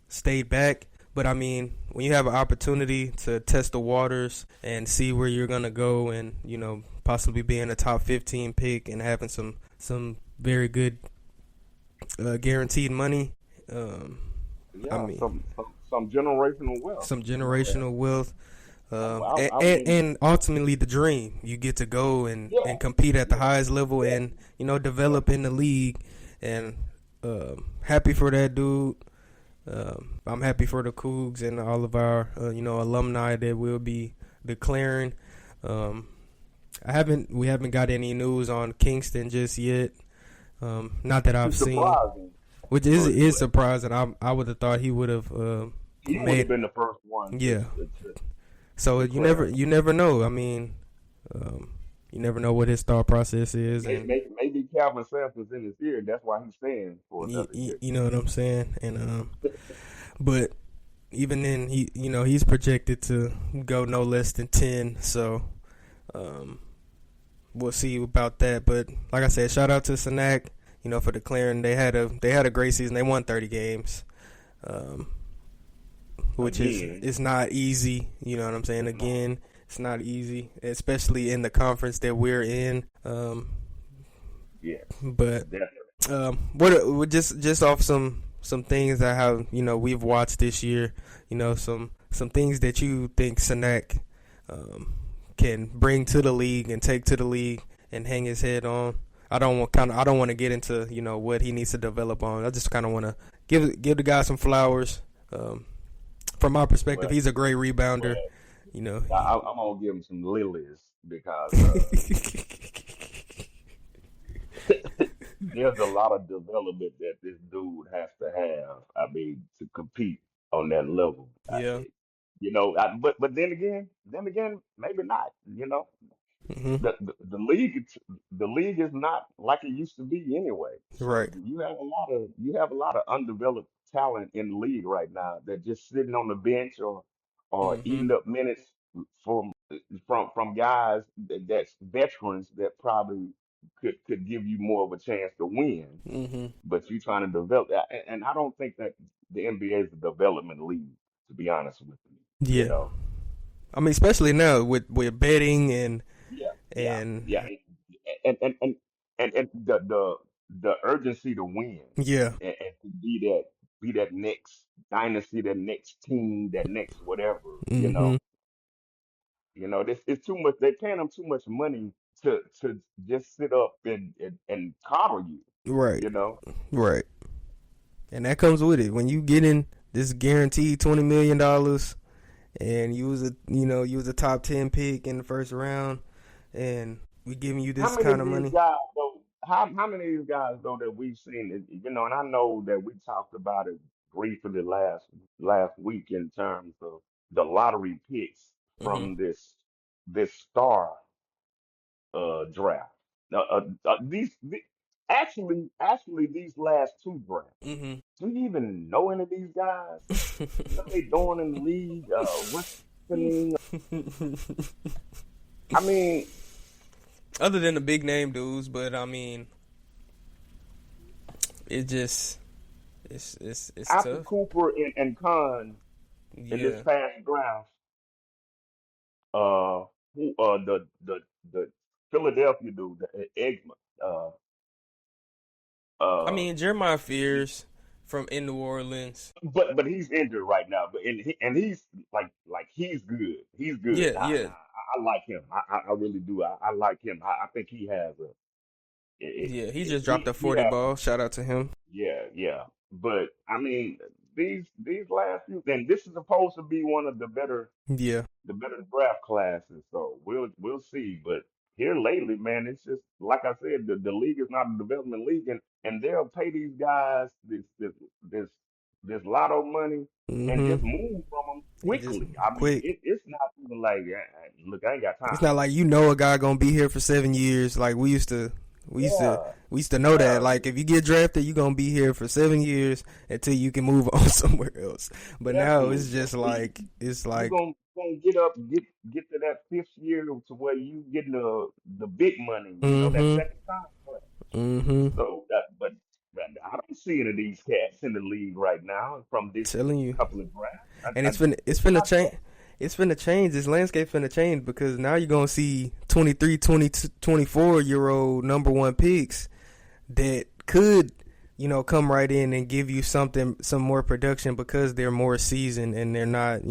stayed back. But I mean, when you have an opportunity to test the waters and see where you're gonna go, and possibly being a top 15 pick and having some very good guaranteed money, I Yeah. mean, Some generational wealth. some generational wealth. I mean, And ultimately the dream, you get to go yeah. and compete at the highest level and develop in the league, and happy for that dude. I'm happy for the Cougs and all of our alumni that will be declaring. We haven't got any news on Kingston just yet. Not that I've It's seen, surprising. which is surprising. I would have thought he would have He would have made. been the first one Yeah. to So declare. you never know. I mean, you never know what his thought process is, and Maybe having samples in his ear. That's why he's staying for another year. You know what I'm saying? And but even then, he's projected to go no less than 10. So um, we'll see about that. But like I said, shout out to Sanak, for declaring they had a great season. They won 30 games, um, which Again, is not easy. You know what I'm saying? Again, it's not easy, especially in the conference that we're in. yes, But definitely. what just off some things that have we've watched this year. Some things that you think Sanak can bring to the league and take to the league and hang his head on. I don't want to get into what he needs to develop on. I just kind of want to give the guy some flowers. From my perspective, Well, he's a great rebounder. well, You know, I'm gonna give him some lilies because there's a lot of development that this dude has to have. I mean, to compete on that level. yeah. But then again, maybe not. Hmm. The league is not like it used to be anyway. So Right. you have a lot of undeveloped talent in the league right now that just sitting on the bench or Hmm. eating up minutes from from guys that's veterans that probably could give you more of a chance to win. Hmm. But you trying to develop that, and I don't think that the NBA is a development league, to be honest with you. You Yeah. know, I mean, especially now with betting and yeah, yeah, and yeah, and the urgency to win yeah. and to be that next dynasty, that next team, that next whatever. You Hmm. know, this it's too much. They're paying them too much money to just sit up and coddle you. Right. You know, Right. And that comes with it when you get in this guaranteed $20 million, and you was a top 10 pick in the first round, and we giving you how this many kind of of these money. guys though? How many of these guys though that we've seen? And I know that we talked about it briefly last week in terms of the lottery picks Hmm. from this star draft. Actually, these last two drafts. Hmm. Do you even know any of these guys? What they doing in the league? What's happening? I mean, Other than the big name dudes, but I mean, it just it's after tough. Cooper and Khan in this Yeah. past draft, uh, who the Philadelphia dude, the Eggman, I uh, mean, Jeremiah Fears from in New Orleans. but he's injured right now. But he's like he's good. He's good. Yeah, yeah, I like him. I really do. I like him. I think he has yeah. He just dropped he a he 40 has ball. Shout out to him. yeah, yeah. But I mean, these last few, and this is supposed to be one of Yeah. the better draft classes. So we'll see. But here lately, man, it's just like I said, the league is not a development league, and they'll pay these guys this this lotto money and Hmm. just move from them And just quickly. I mean, quick. it's not even like, look, I ain't got It's time. not like a guy gonna be here for 7 years. Like we used to. We used to Yeah, we used to know that. yeah. Like if you get drafted, you gonna be here for 7 years until you can move on somewhere else. But now Definitely, it's just definitely. like it's You like. gonna get up, get to that fifth year to where you getting the big money, that Mm-hmm. second contract. Mm-hmm. So but I don't see any of these cats in the league right now from this Telling you. couple of drafts. And it's They're finna not change. there. It's finna change. This landscape finna change because now you're gonna see 23, 22, 24 year old number one picks that could, come right in and give you some more production because they're more seasoned and they're not,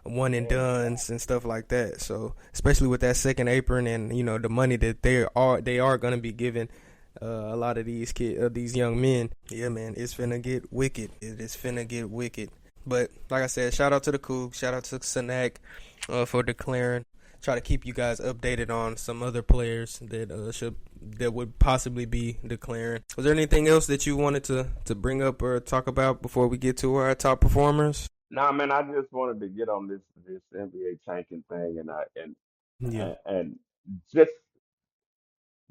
one and dones and stuff like that. So especially with that second apron and the money that they are gonna be giving a lot of these young men. Yeah, man, it's finna get wicked. It is finna get wicked. But like I said, shout out to the Cougs, shout out to Sanak for declaring. Try to keep you guys updated on some other players that would possibly be declaring. Was there anything else that you wanted to bring up or talk about before we get to our top performers? Nah, man, I just wanted to get on this NBA tanking thing, and Yeah. and just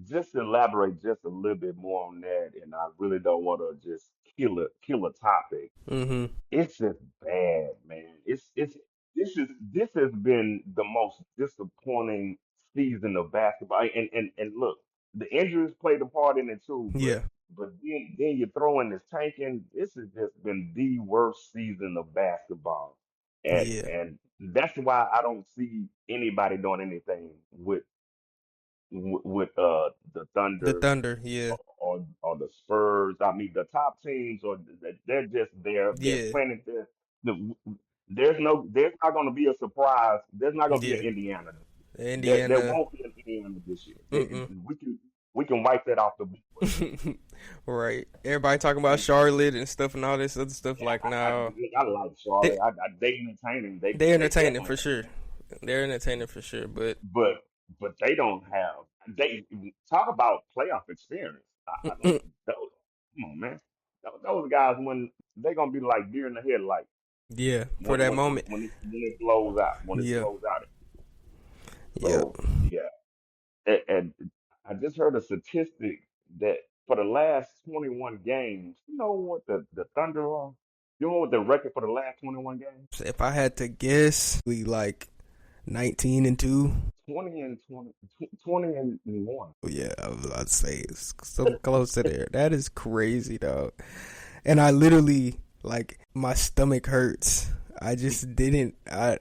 just elaborate just a little bit more on that, and I really don't want to just kill a topic. Mm-hmm. It's just bad, man. It's this has been the most disappointing season of basketball. And look, the injuries played a part in it too, Yeah. but then you throw in this tanking. This has just been the worst season of basketball, Yeah. and that's why I don't see anybody doing anything with the The Thunder Thunder. Yeah. or the Spurs. I mean, the top teams, or they're just there. They're Yeah. planning there. The, there's not going to be a surprise. There's not going to be an Yeah. Indiana. There Indiana. won't be an Indiana this year. Mm-mm. We can wipe that off the board. Right. Everybody talking about Charlotte and stuff and all this other stuff. Yeah, Like, no, I like Charlotte. they They entertaining. they They entertaining definitely for sure. They're entertaining for sure. But but they don't have they talk about playoff experience. I don't those, come on, man. Those guys when they're gonna be like deer in the headlight yeah, for that moment. when it blows out Yeah. Yeah. So yeah, and I just heard a statistic that for the last 21 games, you know what the Thunder are? You know what the record for the last 21 games? If I had to guess, we like 19-2. 20 and 20, 20 and 1. Yeah, I'd say it's so close to there. That is crazy, dog. And I literally, like, my stomach hurts. I just didn't. I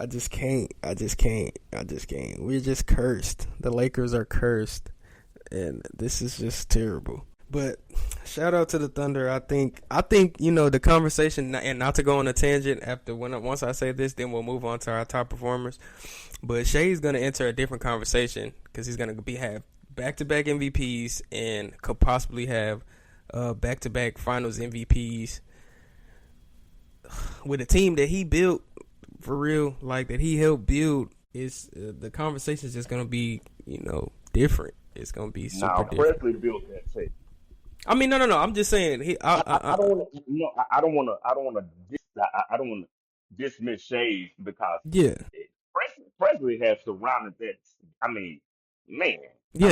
just can't. I just can't. I just can't. We're just cursed. The Lakers are cursed, and this is just terrible. But shout out to the Thunder. I think the conversation, and not to go on a tangent after once I say this, then we'll move on to our top performers. But Shai's gonna enter a different conversation because he's gonna have back-to-back MVPs and could possibly have back-to-back Finals MVPs with a team that he built for real, like that he helped build. Is the conversation is just gonna be different. It's gonna be super different. Presley built that team. I mean, no. I'm just saying. I don't want to. No, I don't want to. I don't want to. I don't want to dismiss Shades because Yeah. Presley has surrounded that. I mean, man. Yeah.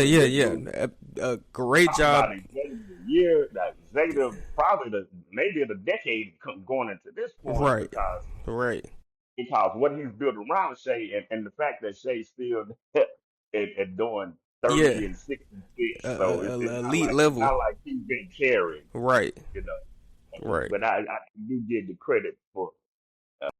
A great job. About executive of the year, the executive, probably maybe of the decade going into this point, Right. because what he's built around Shea and the fact that Shea's still at doing 30 and 66, so it's elite level. Not like he's been carried, Right. you know. Right. But I do give the credit for.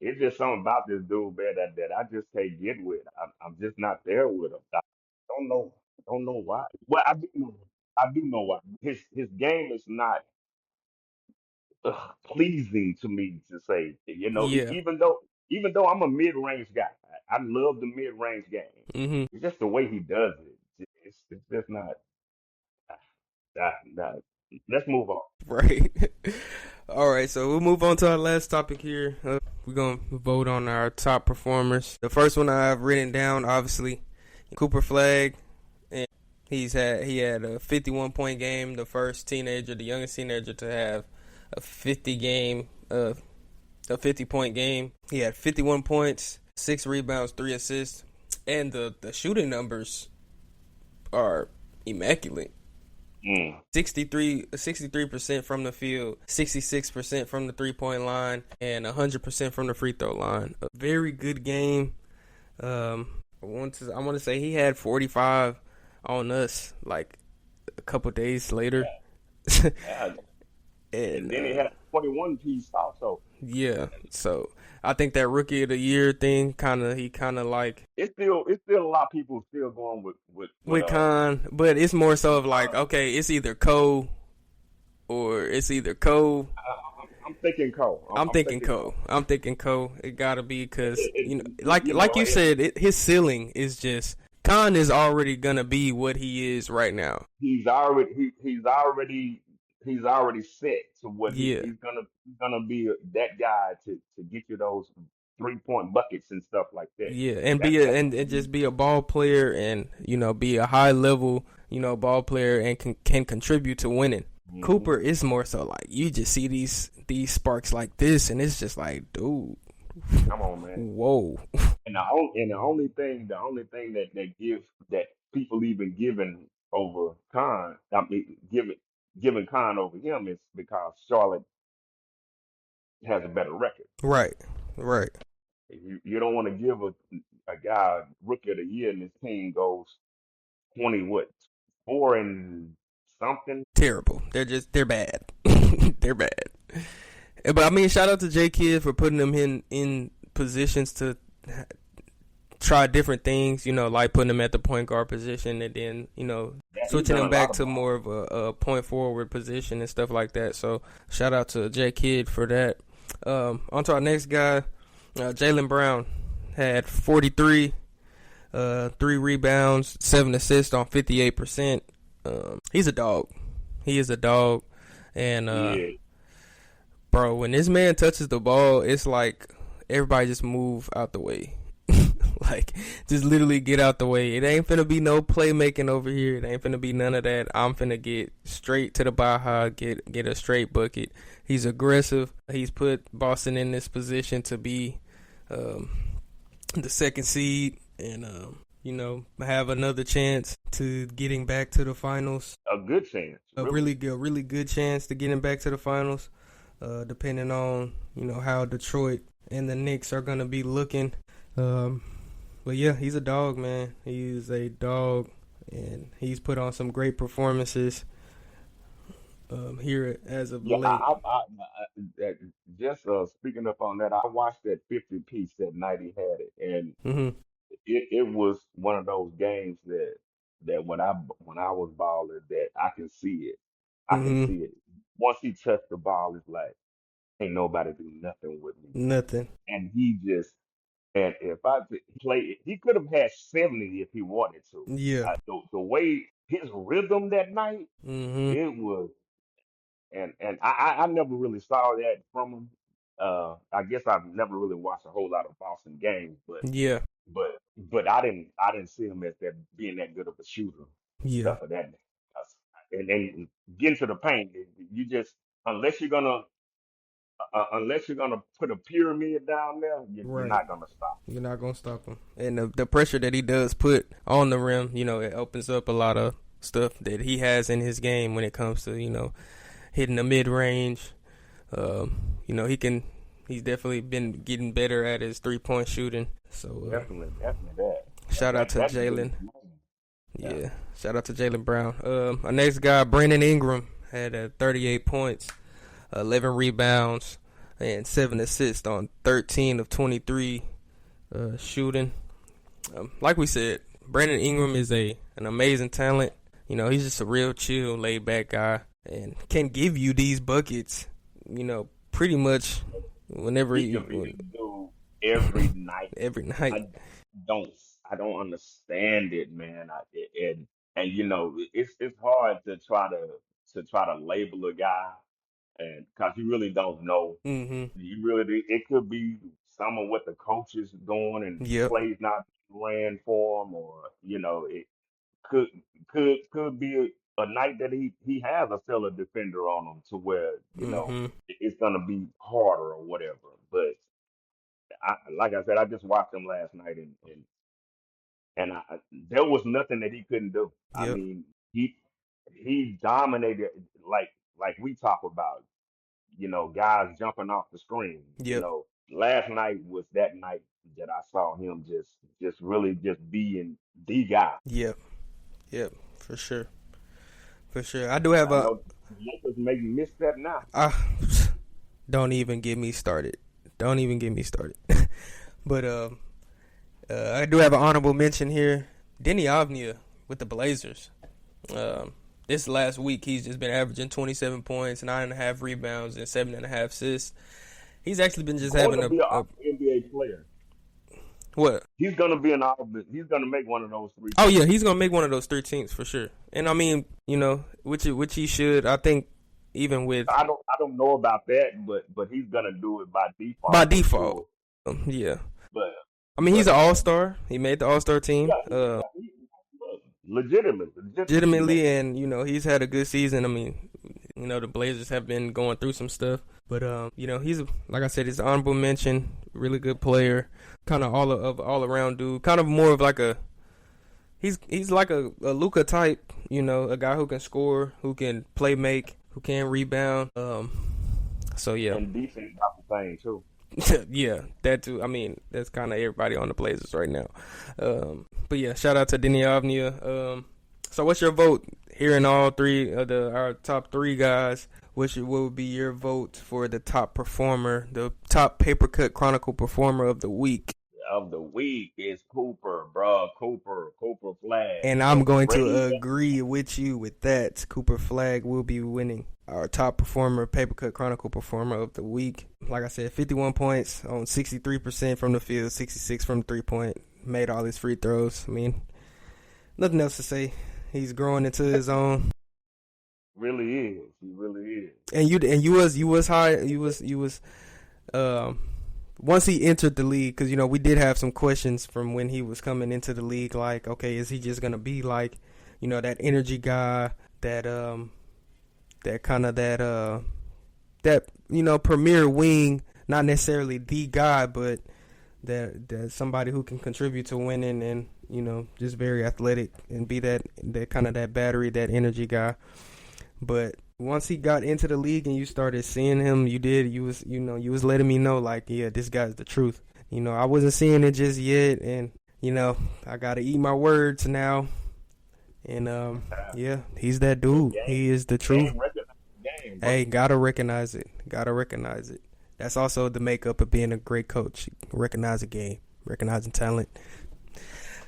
It's just something about this dude, man, that I just can't get with. I'm just not there with him. I don't know. Don't know why. Well, I do know. I do know why. His game is not pleasing to me to say. Yeah. Even though I'm a mid range guy, I love the mid range game. Mhm. It's just the way he does it. It's just not. Not. Let's move on. Right. All right. So we'll move on to our last topic here. We're gonna vote on our top performers. The first one I've written down, obviously, Cooper Flag. He had a 51-point game, the youngest teenager to have a 50-point game. He had 51 points, 6 rebounds, 3 assists, and the shooting numbers are immaculate. 63% from the field, 66% from the 3-point line, and 100% from the free throw line. A very good game. I want to say he had 45 on us like a couple days later. Yeah. and then he had a 21 piece also. Yeah, so I think that rookie of the year thing he like it's still a lot of people still going with Khan, but it's more so of like, okay, it's either Cole or it's either Cole. I'm thinking Cole. I'm thinking Cole. I'm thinking Cole. It gotta be because like you said, his ceiling is just. Khan is already gonna be what he is right now. He's already set to what he's gonna be that guy to get you those 3-point buckets and stuff like that. Yeah, and and just be a ball player and be a high level ball player and can contribute to winning. Mm-hmm. Cooper is more so like you just see these sparks like this and it's just like, dude, come on, man. Whoa. And the only thing that gives that people even giving over Khan. I mean, giving Khan over him is because Charlotte has a better record. Right. Right. You don't want to give a guy rookie of the year and his team goes 20 what 4 and something. Terrible. They're bad. They're bad. But I mean, shout out to J Kidd for putting them in positions to try different things, like putting him at the point guard position and then, switching him back to more of a point forward position and stuff like that. So shout out to J Kidd for that. On to our next guy, Jaylen Brown had 43, 3 rebounds, 7 assists on 58%. He's a dog. He is a dog. And, bro, when this man touches the ball, it's like everybody just move out the way. Like, just literally get out the way. It ain't finna be no playmaking over here. It ain't finna be none of that. I'm finna get straight to the Baja, get a straight bucket. He's aggressive. He's put Boston in this position to be the second seed and, have another chance to getting back to the finals. A good chance. A really good chance to getting back to the finals, depending on, how Detroit and the Knicks are going to be looking. But yeah, he's a dog, man. He's a dog, and he's put on some great performances here as of late. Just speaking up on that, I watched that 50 piece that night he had it, and it was one of those games that when I was balling, that I can see it. I can see it. Once he touched the ball, it's like ain't nobody do nothing with me. Nothing. And he just. And if I play, he could have had 70 if he wanted to. Yeah. The way his rhythm that night, it was, and I never really saw that from him. I guess I've never really watched a whole lot of Boston games, but yeah, but I didn't see him as that being that good of a shooter. Yeah. Stuff of that. And then getting to the paint, you just unless you're gonna put a pyramid down there, you're not gonna stop. You're not gonna stop him. And the pressure that he does put on the rim, it opens up a lot of stuff that he has in his game when it comes to hitting the mid range. He's definitely been getting better at his 3-point shooting. So definitely that. Shout out to Jaylen. Yeah, shout out to Jaylen Brown. Our next guy, Brandon Ingram, had 38 points. 11 rebounds and 7 assists on 13 of 23 shooting. Like we said, Brandon Ingram is an amazing talent. He's just a real chill, laid back guy and can give you these buckets, pretty much whenever he do every night. Every night. I don't understand it, man. And it's hard to try to label a guy. And because you really don't know, it could be some of what the coach is doing and plays not ran for him, or it could be a night that he has a stellar defender on him to where it's gonna be harder or whatever. But like I said, I just watched him last night and there was nothing that he couldn't do. I mean, he dominated like we talk about. Guys jumping off the screen. Last night was that night that I saw him just really just being the guy. Yep, for sure. I do have Lakers maybe miss that now. Don't even get me started. But I do have an honorable mention here. Denny Avdia with the Blazers. This last week, he's just been averaging 27 points, 9.5 rebounds, and 7.5 assists. He's actually been just having an NBA player. What? He's gonna be he's gonna make one of those 3 teams. Oh yeah, he's gonna make one of those 3 teams for sure. And I mean, which he should. I think even with I don't know about that, but he's gonna do it by default. Yeah. But I mean, he's an all-star. He made the all-star team. Yeah, legitimately, and he's had a good season. I mean, the Blazers have been going through some stuff, but he's, like I said, he's an honorable mention. Really good player, kind of all around dude. Kind of more of like a he's like a Luka type, a guy who can score, who can play make, who can rebound. So yeah. And defense about the same too. Yeah, that too. I mean, that's kind of everybody on the Blazers right now. But yeah, shout out to Denny Avnia. So what's your vote? Hearing all three of our top three guys, what would be your vote for the top performer, the top paper cut chronicle performer of the week? Of the week is Cooper, bro. Cooper Flag. And I'm going to Rain. agree with you with that. Cooper Flag will be winning our top performer, paper cut chronicle performer of the week. Like I said, 51 points on 63% from the field, 66 from the 3-point. Made all his free throws. I mean, nothing else to say. He's growing into his own. Really is. He really is. And you was high. You was once he entered the league, because we did have some questions from when he was coming into the league, like, okay, is he just gonna be like, that energy guy, that kind of that premier wing, not necessarily the guy, but that somebody who can contribute to winning, and just very athletic and be that kind of that battery, that energy guy. But once he got into the league and you started seeing him, you was letting me know, like, yeah, this guy's the truth. I wasn't seeing it just yet, and I gotta eat my words now. And yeah, he's that dude. He is the truth. Hey, gotta recognize it. That's also the makeup of being a great coach. Recognize the game, recognizing talent.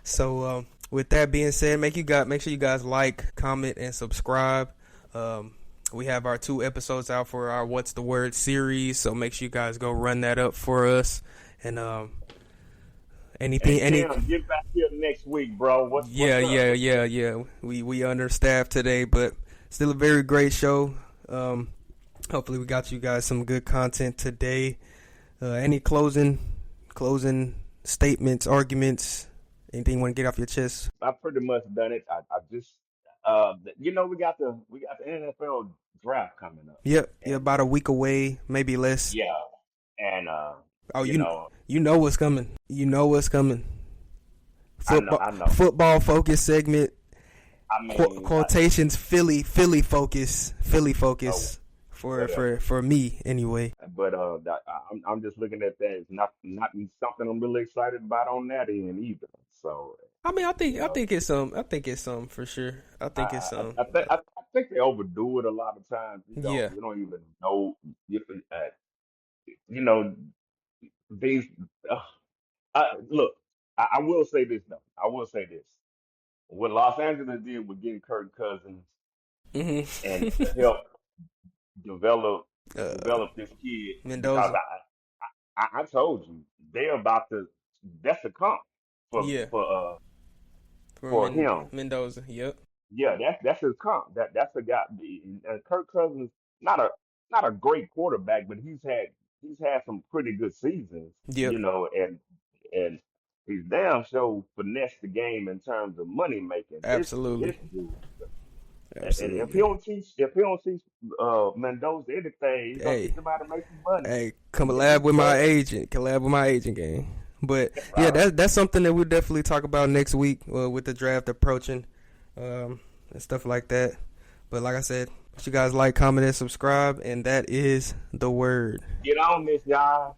So with that being said, make sure you guys like, comment, and subscribe. We have our 2 episodes out for our What's the Word series, so make sure you guys go run that up for us. And get back here next week, bro. What's up? Yeah. We understaffed today, but still a very great show. Hopefully we got you guys some good content today. Any closing statements, arguments, anything you want to get off your chest? I pretty much done it. I just we got the NFL draft coming up. Yep, about a week away, maybe less. Yeah, and you know what's coming. Football, I know. Football focus segment. I mean, quotations, Philly focus. For me anyway. But I'm just looking at that. It's not something I'm really excited about on that end either. So I mean, I think it's some for sure. I think it's some. I think they overdo it a lot of times. You don't even know. These. Look, I will say this though. What Los Angeles did with getting Kirk Cousins and to help develop this kid, Mendoza. because I told you they're about to. That's a comp for him. Mendoza. Yep. Yeah, that's his comp. That's a guy. Kirk Cousins, not a great quarterback, but he's had some pretty good seasons. Yep. And he's damn sure finessed the game in terms of money making. Absolutely. And if he don't teach Mendoza anything, he's gonna teach somebody to make some money. Hey, collab with my agent game. But yeah, that's something that we'll definitely talk about next week with the draft approaching, and stuff like that. But like I said, you guys like, comment, and subscribe, and that is the word. Get on this, y'all.